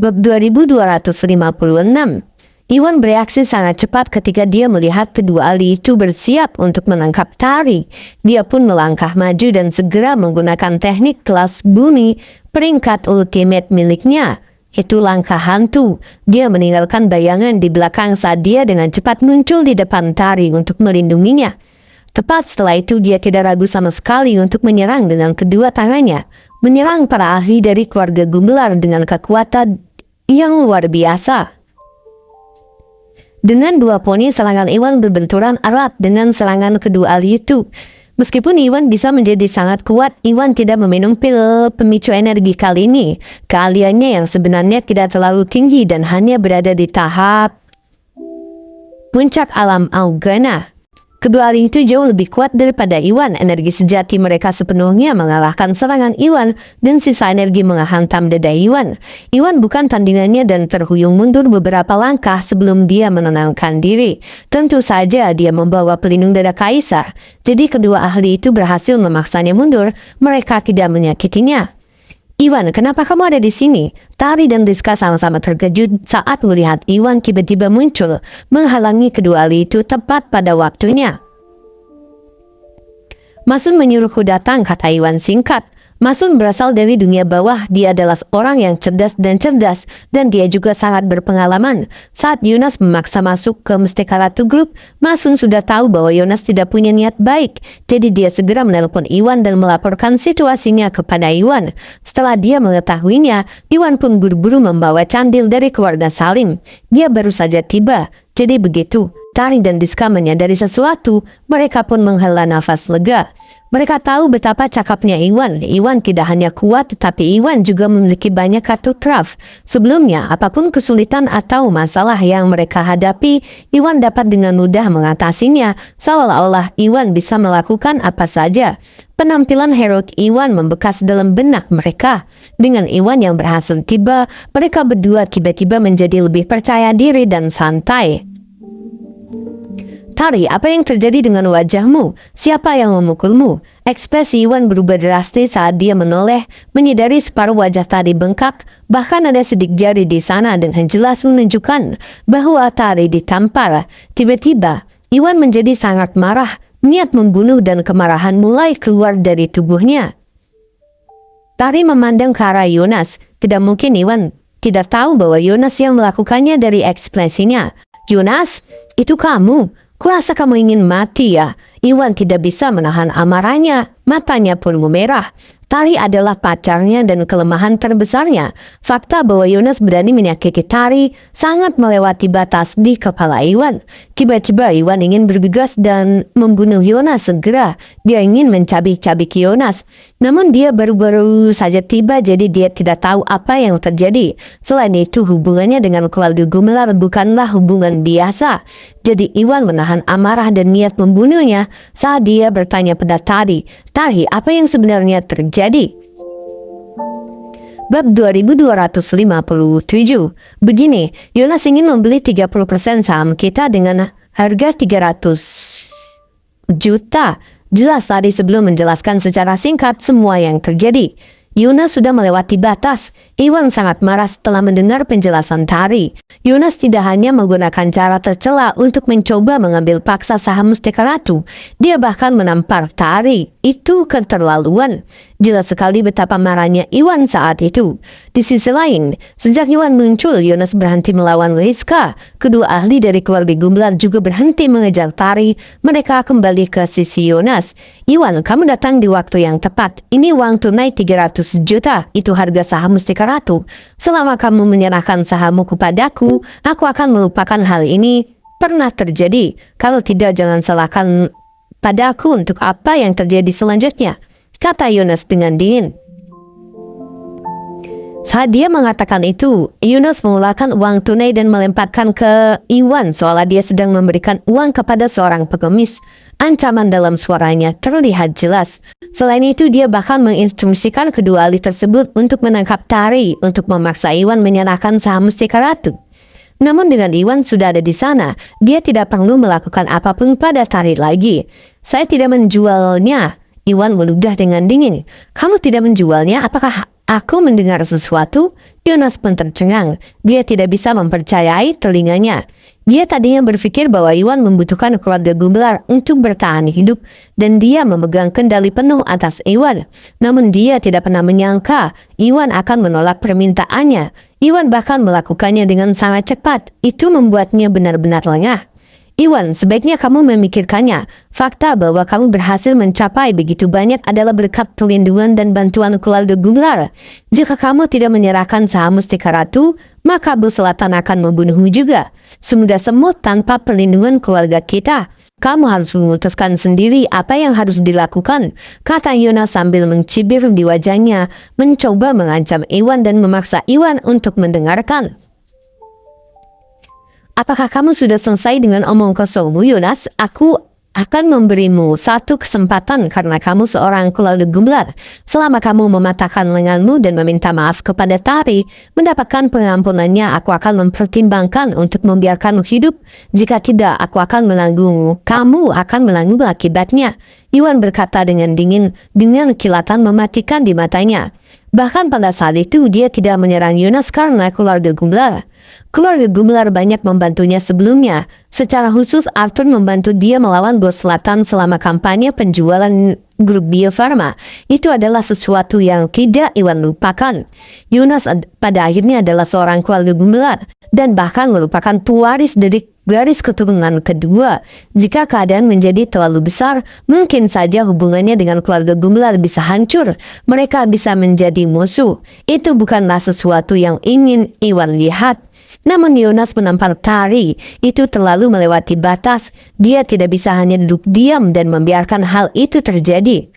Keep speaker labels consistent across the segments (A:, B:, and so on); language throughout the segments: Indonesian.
A: Bab 2256. Iwan bereaksi sangat cepat ketika dia melihat kedua ahli itu bersiap untuk menangkap Tari. Dia pun melangkah maju dan segera menggunakan teknik kelas bumi peringkat ultimate miliknya. Itu langkah hantu. Dia meninggalkan bayangan di belakang saat dia dengan cepat muncul di depan Tari untuk melindunginya. Tepat setelah itu dia tidak ragu sama sekali untuk menyerang dengan kedua tangannya. Menyerang para ahli dari keluarga Gumelar dengan kekuatan yang luar biasa. Dengan dua poni serangan Iwan berbenturan erat dengan serangan kedua ahli itu. Meskipun Iwan bisa menjadi sangat kuat, Iwan tidak meminum pil pemicu energi kali ini. Keahliannya yang sebenarnya tidak terlalu tinggi dan hanya berada di tahap puncak alam Augana. Kedua ahli itu jauh lebih kuat daripada Iwan. Energi sejati mereka sepenuhnya mengalahkan serangan Iwan dan sisa energi menghantam dada Iwan. Iwan bukan tandingannya dan terhuyung mundur beberapa langkah sebelum dia menenangkan diri. Tentu saja dia membawa pelindung dada kaisar. Jadi kedua ahli itu berhasil memaksanya mundur. Mereka tidak menyakitinya. Iwan, kenapa kamu ada di sini? Tari dan Rizka sama-sama terkejut saat melihat Iwan tiba-tiba muncul, menghalangi kedua ahli itu tepat pada waktunya. Masun menyuruhku datang, kata Iwan singkat. Masun berasal dari dunia bawah. Dia adalah orang yang cerdas dan dia juga sangat berpengalaman. Saat Yonas memaksa masuk ke Mustaka Ratu Group, Masun sudah tahu bahwa Yonas tidak punya niat baik. Jadi dia segera menelpon Iwan dan melaporkan situasinya kepada Iwan. Setelah dia mengetahuinya, Iwan pun buru-buru membawa candil dari keluarga Salim. Dia baru saja tiba. Jadi begitu Tari dan Rizka menyadari sesuatu, mereka pun menghela nafas lega. Mereka tahu betapa cakapnya Iwan. Iwan tidak hanya kuat, tetapi Iwan juga memiliki banyak kartu truf. Sebelumnya, apapun kesulitan atau masalah yang mereka hadapi, Iwan dapat dengan mudah mengatasinya, seolah-olah Iwan bisa melakukan apa saja. Penampilan heroik Iwan membekas dalam benak mereka. Dengan Iwan yang berhasil tiba, mereka berdua tiba-tiba menjadi lebih percaya diri dan santai. Tari, apa yang terjadi dengan wajahmu? Siapa yang memukulmu? Ekspresi Iwan berubah drastis saat dia menoleh, menyadari separuh wajah Tari bengkak, bahkan ada sidik jari di sana dengan jelas menunjukkan bahwa Tari ditampar. Tiba-tiba, Iwan menjadi sangat marah, niat membunuh dan kemarahan mulai keluar dari tubuhnya. Tari memandang ke arah Yonas. Tidak mungkin Iwan tidak tahu bahwa Yonas yang melakukannya dari ekspresinya. Yonas, itu kamu? Kurasa kamu ingin mati ya? Iwan tidak bisa menahan amarahnya. Matanya pun memerah. Tari adalah pacarnya dan kelemahan terbesarnya. Fakta bahwa Yonas berani menyakiti Tari sangat melewati batas di kepala Iwan. Tiba-tiba Iwan ingin bergegas dan membunuh Yonas segera. Dia ingin mencabik-cabik Yonas. Namun dia baru-baru saja tiba, jadi dia tidak tahu apa yang terjadi. Selain itu, hubungannya dengan keluarga Gumelar bukanlah hubungan biasa. Jadi Iwan menahan amarah dan niat membunuhnya saat dia bertanya pada Tari. Tari, apa yang sebenarnya terjadi? Bab 2257. Begini, Yonas ingin membeli 30% saham kita dengan harga 300 juta. Jelas tadi sebelum menjelaskan secara singkat semua yang terjadi. Yonas sudah melewati batas. Iwan sangat marah setelah mendengar penjelasan Tari. Yonas tidak hanya menggunakan cara tercela untuk mencoba mengambil paksa saham Mustaka Ratu. Dia bahkan menampar Tari. Itu keterlaluan. Jelas sekali betapa marahnya Iwan saat itu. Di sisi lain, sejak Iwan muncul, Yonas berhenti melawan Rizka. Kedua ahli dari keluarga Gumelar juga berhenti mengejar Tari. Mereka kembali ke sisi Yonas. Iwan, kamu datang di waktu yang tepat. Ini uang tunai 300 juta. Itu harga saham Mustaka Ratu. Selama kamu menyerahkan sahammu kepadaku, aku akan melupakan hal ini pernah terjadi. Kalau tidak, jangan salahkan padaku untuk apa yang terjadi selanjutnya, kata Yonas dengan dingin. Saat dia mengatakan itu, Yonas mengeluarkan uang tunai dan melemparkan ke Iwan seolah dia sedang memberikan uang kepada seorang pengemis. Ancaman dalam suaranya terlihat jelas. Selain itu, dia bahkan menginstruksikan kedua ahli tersebut untuk menangkap Tari untuk memaksa Iwan menyerahkan saham Mustaka Ratu. Namun dengan Iwan sudah ada di sana, dia tidak perlu melakukan apapun pada Tari lagi. Saya tidak menjualnya. Iwan meludah dengan dingin. Kamu tidak menjualnya? Apakah Aku mendengar sesuatu. Yonas pun tercengang. Dia tidak bisa mempercayai telinganya. Dia tadinya berpikir bahwa Iwan membutuhkan keluarga Gumelar untuk bertahan hidup dan dia memegang kendali penuh atas Iwan. Namun dia tidak pernah menyangka Iwan akan menolak permintaannya. Iwan bahkan melakukannya dengan sangat cepat. Itu membuatnya benar-benar lengah. Iwan, sebaiknya kamu memikirkannya. Fakta bahwa kamu berhasil mencapai begitu banyak adalah berkat perlindungan dan bantuan keluarga Gumelar. Jika kamu tidak menyerahkan saham Mustika Ratu, maka Bos Selatan akan membunuhmu juga. Semudah semut tanpa perlindungan keluarga kita. Kamu harus memutuskan sendiri apa yang harus dilakukan, kata Yonas sambil mencibir di wajahnya, mencoba mengancam Iwan dan memaksa Iwan untuk mendengarkan. Apakah kamu sudah selesai dengan omong kosongmu, Yonas? Aku akan memberimu satu kesempatan karena kamu seorang keluarga Gumelar. Selama kamu mematahkan lenganmu dan meminta maaf kepada Tari, mendapatkan pengampunannya, aku akan mempertimbangkan untuk membiarkanmu hidup. Jika tidak, aku akan menanggungmu. Kamu akan menanggung akibatnya. Iwan berkata dengan dingin, dengan kilatan mematikan di matanya. Bahkan pada saat itu dia tidak menyerang Yonas karena keluarga Gumelar. Keluarga Gumelar banyak membantunya sebelumnya. Secara khusus Arthur membantu dia melawan Bos Selatan selama kampanye penjualan grup Bio Farma. Itu adalah sesuatu yang tidak Iwan lupakan. Yonas pada akhirnya adalah seorang keluarga Gumelar dan bahkan merupakan pewaris dari garis keturunan kedua. Jika keadaan menjadi terlalu besar, mungkin saja hubungannya dengan keluarga Gumelar bisa hancur. Mereka bisa menjadi musuh. Itu bukanlah sesuatu yang ingin Iwan lihat. Namun Yonas menampar Tari. Itu terlalu melewati batas. Dia tidak bisa hanya duduk diam dan membiarkan hal itu terjadi.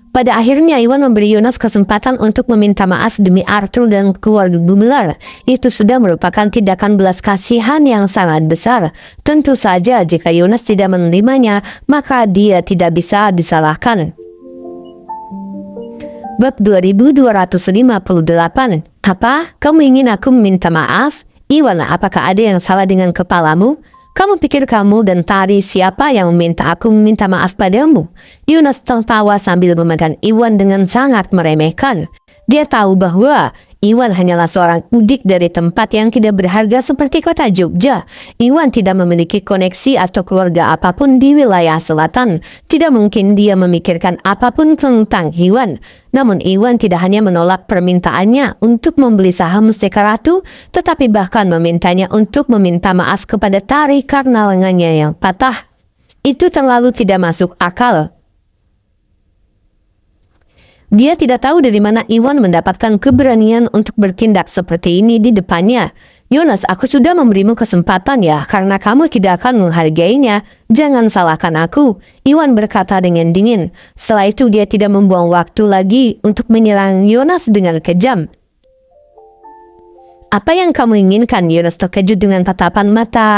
A: Pada akhirnya Iwan memberi Yonas kesempatan untuk meminta maaf demi Arthur dan keluarga Gumelar. Itu sudah merupakan tindakan belas kasihan yang sangat besar. Tentu saja jika Yonas tidak menerimanya, maka dia tidak bisa disalahkan. Bab 2258. Apa? Kamu ingin aku meminta maaf? Iwan, apakah ada yang salah dengan kepalamu? Kamu pikir kamu dan Tari siapa yang meminta aku meminta maaf padamu? Yonas tertawa sambil memegang Iwan dengan sangat meremehkan. Dia tahu bahwa Iwan hanyalah seorang mudik dari tempat yang tidak berharga seperti kota Jogja. Iwan tidak memiliki koneksi atau keluarga apapun di wilayah selatan. Tidak mungkin dia memikirkan apapun tentang Iwan. Namun Iwan tidak hanya menolak permintaannya untuk membeli saham Mustika Ratu, tetapi bahkan memintanya untuk meminta maaf kepada Tari karena lengannya yang patah. Itu terlalu tidak masuk akal. Dia tidak tahu dari mana Iwan mendapatkan keberanian untuk bertindak seperti ini di depannya. Yonas, aku sudah memberimu kesempatan ya, karena kamu tidak akan menghargainya. Jangan salahkan aku, Iwan berkata dengan dingin. Setelah itu dia tidak membuang waktu lagi untuk menyerang Yonas dengan kejam. Apa yang kamu inginkan? Yonas terkejut dengan tatapan mata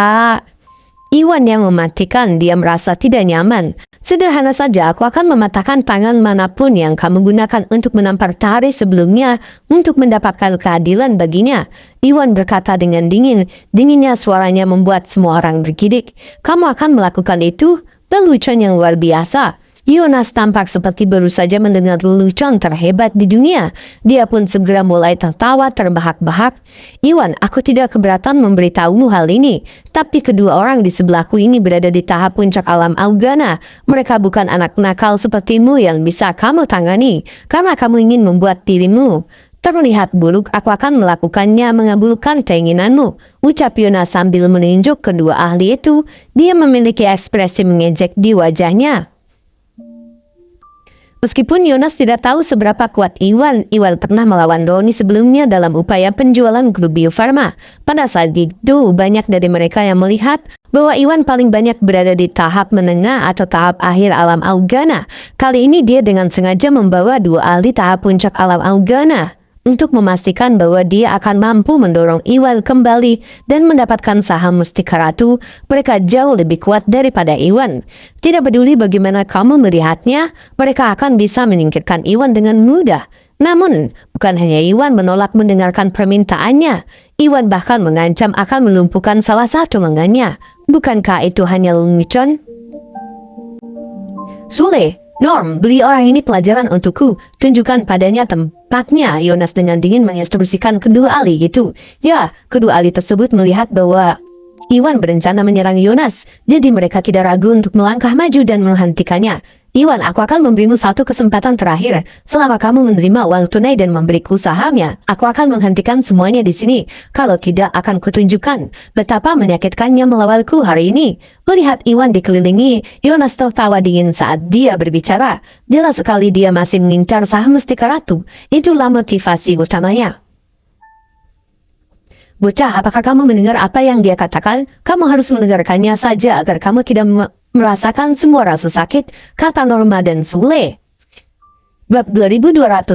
A: Iwan yang mematikan. Dia merasa tidak nyaman. Sederhana saja, aku akan mematahkan tangan manapun yang kamu gunakan untuk menampar Tari sebelumnya untuk mendapatkan keadilan baginya. Iwan berkata dengan dingin. Dinginnya suaranya membuat semua orang bergidik. Kamu akan melakukan itu? Lelucon yang luar biasa. Yonas tampak seperti baru saja mendengar lelucon terhebat di dunia. Dia pun segera mulai tertawa terbahak-bahak. Iwan, aku tidak keberatan memberitahumu hal ini. Tapi kedua orang di sebelahku ini berada di tahap puncak alam Augana. Mereka bukan anak nakal sepertimu yang bisa kamu tangani. Karena kamu ingin membuat dirimu terlihat buruk, aku akan melakukannya mengabulkan keinginanmu. Ucap Yonas sambil menunjuk kedua ahli itu. Dia memiliki ekspresi mengejek di wajahnya. Meskipun Yonas tidak tahu seberapa kuat Iwan pernah melawan Roni sebelumnya dalam upaya penjualan grup Bio Farma. Pada saat itu, banyak dari mereka yang melihat bahwa Iwan paling banyak berada di tahap menengah atau tahap akhir alam Augana. Kali ini dia dengan sengaja membawa dua ahli tahap puncak alam Augana untuk memastikan bahwa dia akan mampu mendorong Iwan kembali dan mendapatkan saham Mustika Ratu. Mereka jauh lebih kuat daripada Iwan. Tidak peduli bagaimana kamu melihatnya, mereka akan bisa menyingkirkan Iwan dengan mudah. Namun, bukan hanya Iwan menolak mendengarkan permintaannya. Iwan bahkan mengancam akan melumpuhkan salah satu lengannya. Bukankah itu hanya lelucon? Sule, Norm, beri orang ini pelajaran untukku. Tunjukkan padanya tempatnya. Yonas dengan dingin menginstruksikan kedua ahli itu. Ya, kedua ahli tersebut melihat bahwa Iwan berencana menyerang Yonas. Jadi mereka tidak ragu untuk melangkah maju dan menghentikannya. Iwan, aku akan memberimu satu kesempatan terakhir. Selama kamu menerima uang tunai dan memberiku sahamnya, aku akan menghentikan semuanya di sini. Kalau tidak, akan kutunjukkan betapa menyakitkannya melawanku hari ini. Melihat Iwan dikelilingi, Yonas tertawa dingin saat dia berbicara. Jelas sekali dia masih mengincar saham Mustika Ratu. Itulah motivasi utamanya. Bocah, apakah kamu mendengar apa yang dia katakan? Kamu harus mendengarkannya saja agar kamu tidak merasakan semua rasa sakit, kata Norma dan Sule. Bab 2259.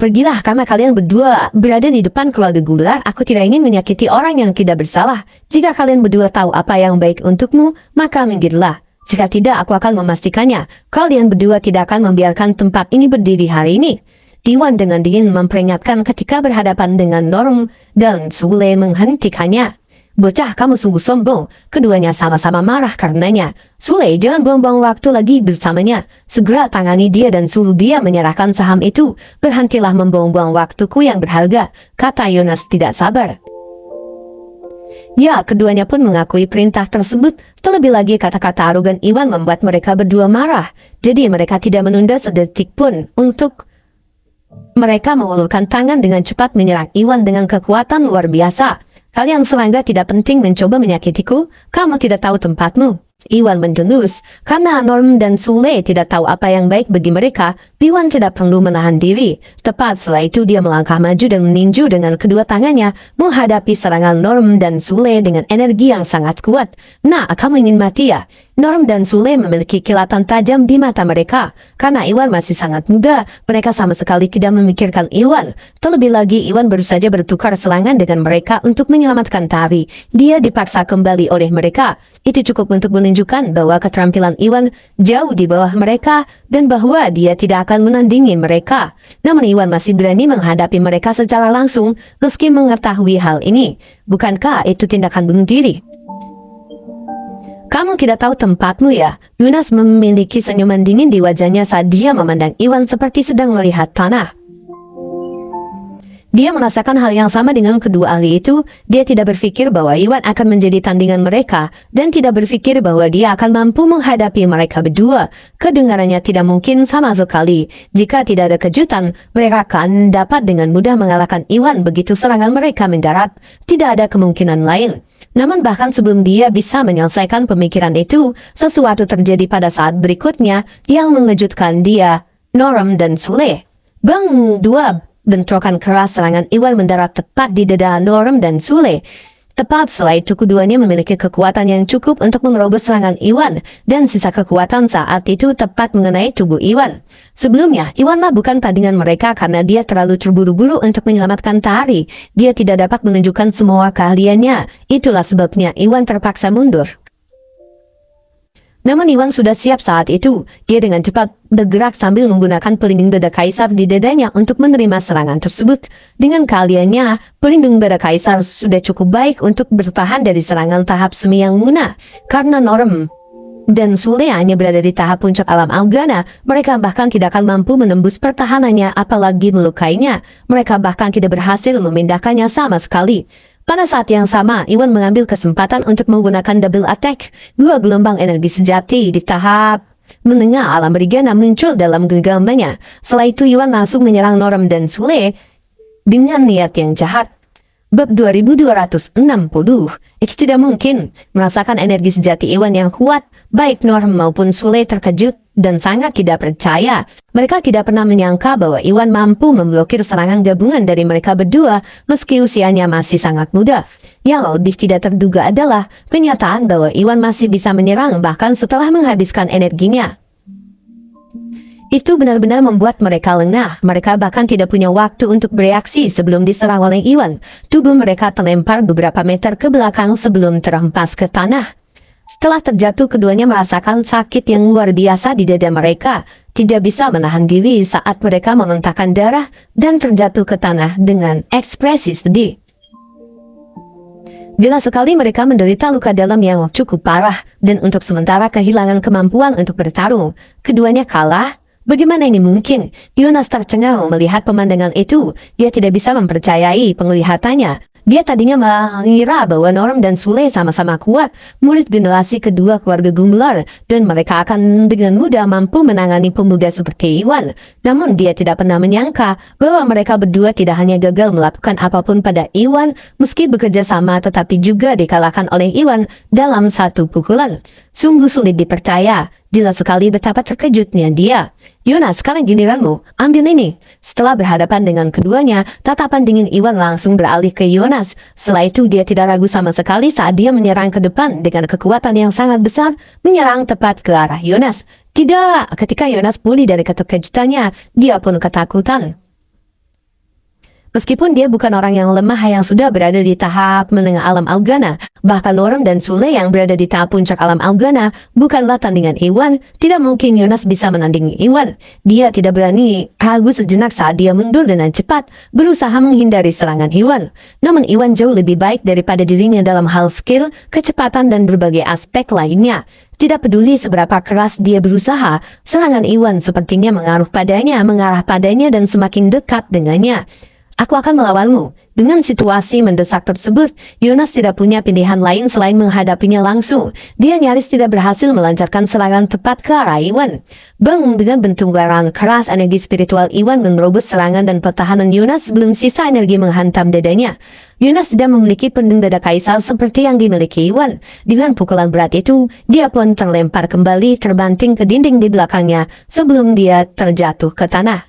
A: Pergilah karena kalian berdua berada di depan keluarga Gular. Aku tidak ingin menyakiti orang yang tidak bersalah. Jika kalian berdua tahu apa yang baik untukmu, maka minggirlah. Jika tidak, aku akan memastikannya. Kalian berdua tidak akan membiarkan tempat ini berdiri hari ini. Iwan dengan dingin memperingatkan ketika berhadapan dengan Norm dan Sule menghentikannya. Bocah, kamu sungguh sombong. Keduanya sama-sama marah karenanya. Sule, jangan buang-buang waktu lagi bersamanya. Segera tangani dia dan suruh dia menyerahkan saham itu. Berhentilah membuang-buang waktuku yang berharga, kata Yonas tidak sabar. Ya, keduanya pun mengakui perintah tersebut. Terlebih lagi kata-kata arogan Iwan membuat mereka berdua marah. Jadi mereka tidak menunda sedetik pun untuk mereka mengulurkan tangan dengan cepat menyerang Iwan dengan kekuatan luar biasa. Kalian serangga tidak penting mencoba menyakitiku. Kamu tidak tahu tempatmu. Iwan mendengus. Karena Norm dan Sule tidak tahu apa yang baik bagi mereka, Iwan tidak perlu menahan diri. Tepat setelah itu dia melangkah maju dan meninju dengan kedua tangannya menghadapi serangan Norm dan Sule dengan energi yang sangat kuat. Nah, kamu ingin mati ya? Norm dan Sule memiliki kilatan tajam di mata mereka. Karena Iwan masih sangat muda, mereka sama sekali tidak memikirkan Iwan. Terlebih lagi, Iwan baru saja bertukar serangan dengan mereka untuk menyelamatkan Tari. Dia dipaksa kembali oleh mereka. Itu cukup untuk menunjukkan bahwa keterampilan Iwan jauh di bawah mereka dan bahwa dia tidak akan menandingi mereka. Namun Iwan masih berani menghadapi mereka secara langsung meski mengetahui hal ini. Bukankah itu tindakan bunuh diri? Kamu tidak tahu tempatmu ya? Yonas memiliki senyuman dingin di wajahnya saat dia memandang Iwan seperti sedang melihat tanah. Dia merasakan hal yang sama dengan kedua ahli itu. Dia tidak berpikir bahwa Iwan akan menjadi tandingan mereka dan tidak berpikir bahwa dia akan mampu menghadapi mereka berdua. Kedengarannya tidak mungkin sama sekali. Jika tidak ada kejutan, mereka akan dapat dengan mudah mengalahkan Iwan begitu serangan mereka mendarat. Tidak ada kemungkinan lain. Namun bahkan sebelum dia bisa menyelesaikan pemikiran itu, sesuatu terjadi pada saat berikutnya yang mengejutkan dia, Norm dan Sule. Bang, dua bentrokan keras serangan Iwan mendarat tepat di dada Norm dan Sule. Tepat setelah itu keduanya memiliki kekuatan yang cukup untuk menerobos serangan Iwan, dan sisa kekuatan saat itu tepat mengenai tubuh Iwan. Sebelumnya, Iwanlah bukan tandingan mereka karena dia terlalu terburu-buru untuk menyelamatkan Tari. Dia tidak dapat menunjukkan semua keahliannya. Itulah sebabnya Iwan terpaksa mundur. Namun Iwan sudah siap saat itu. Dia dengan cepat bergerak sambil menggunakan pelindung dada kaisar di dadanya untuk menerima serangan tersebut. Dengan keahliannya, pelindung dada kaisar sudah cukup baik untuk bertahan dari serangan tahap semi yang munah. Karena Norm dan Sule hanya berada di tahap puncak alam Augana, mereka bahkan tidak akan mampu menembus pertahanannya apalagi melukainya. Mereka bahkan tidak berhasil memindahkannya sama sekali. Pada saat yang sama, Iwan mengambil kesempatan untuk menggunakan double attack. Dua gelombang energi sejati di tahap menengah alam Brigana muncul dalam genggamannya. Setelah itu Iwan langsung menyerang Norm dan Sule dengan niat yang jahat. Bab 2260. Itu tidak mungkin. Merasakan energi sejati Iwan yang kuat, baik Norm maupun Sule terkejut dan sangat tidak percaya. Mereka tidak pernah menyangka bahwa Iwan mampu memblokir serangan gabungan dari mereka berdua meski usianya masih sangat muda. Yang lebih tidak terduga adalah kenyataan bahwa Iwan masih bisa menyerang bahkan setelah menghabiskan energinya. Itu benar-benar membuat mereka lengah. Mereka bahkan tidak punya waktu untuk bereaksi sebelum diserang oleh Iwan. Tubuh mereka terlempar beberapa meter ke belakang sebelum terhempas ke tanah. Setelah terjatuh, keduanya merasakan sakit yang luar biasa di dada mereka. Tidak bisa menahan diri saat mereka memuntahkan darah dan terjatuh ke tanah dengan ekspresi sedih. Jelas sekali mereka menderita luka dalam yang cukup parah dan untuk sementara kehilangan kemampuan untuk bertarung. Keduanya kalah. Bagaimana ini mungkin? Yonas tercengang melihat pemandangan itu. Dia tidak bisa mempercayai penglihatannya. Dia tadinya mengira bahwa Norm dan Sule sama-sama kuat, murid generasi kedua keluarga Gumelar, dan mereka akan dengan mudah mampu menangani pemuda seperti Iwan. Namun dia tidak pernah menyangka bahwa mereka berdua tidak hanya gagal melakukan apapun pada Iwan, meski bekerja sama tetapi juga dikalahkan oleh Iwan dalam satu pukulan. Sungguh sulit dipercaya. Jelas sekali betapa terkejutnya dia. Yonas, sekarang giliranmu, ambil ini. Setelah berhadapan dengan keduanya, tatapan dingin Iwan langsung beralih ke Yonas. Setelah itu dia tidak ragu sama sekali saat dia menyerang ke depan dengan kekuatan yang sangat besar, menyerang tepat ke arah Yonas. Tidak, ketika Yonas pulih dari keterkejutannya, dia pun ketakutan. Meskipun dia bukan orang yang lemah yang sudah berada di tahap menengah alam Augana, bahkan Norm dan Sule yang berada di tahap puncak alam Augana bukanlah tandingan Iwan. Tidak mungkin Yonas bisa menandingi Iwan. Dia tidak berani ragu sejenak saat dia mundur dengan cepat, berusaha menghindari serangan Iwan. Namun Iwan jauh lebih baik daripada dirinya dalam hal skill, kecepatan dan berbagai aspek lainnya. Tidak peduli seberapa keras dia berusaha, serangan Iwan sepertinya mengarah padanya dan semakin dekat dengannya. Aku akan melawanmu. Dengan situasi mendesak tersebut, Yonas tidak punya pilihan lain selain menghadapinya langsung. Dia nyaris tidak berhasil melancarkan serangan tepat ke arah Iwan. Bang, dengan benturan keras energi spiritual Iwan menerobos serangan dan pertahanan Yonas sebelum sisa energi menghantam dadanya. Yonas tidak memiliki pendung dada kaisar seperti yang dimiliki Iwan. Dengan pukulan berat itu, dia pun terlempar kembali terbanting ke dinding di belakangnya sebelum dia terjatuh ke tanah.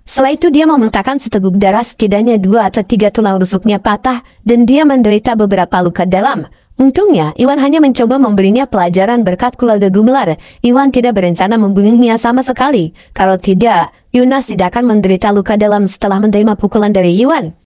A: Setelah itu dia memuntahkan seteguk darah, setidaknya 2 atau 3 tulang rusuknya patah dan dia menderita beberapa luka dalam. Untungnya, Iwan hanya mencoba memberinya pelajaran berkat keluarga Gumelar. Iwan tidak berencana membunuhnya sama sekali. Kalau tidak, Yonas tidak akan menderita luka dalam setelah menerima pukulan dari Iwan.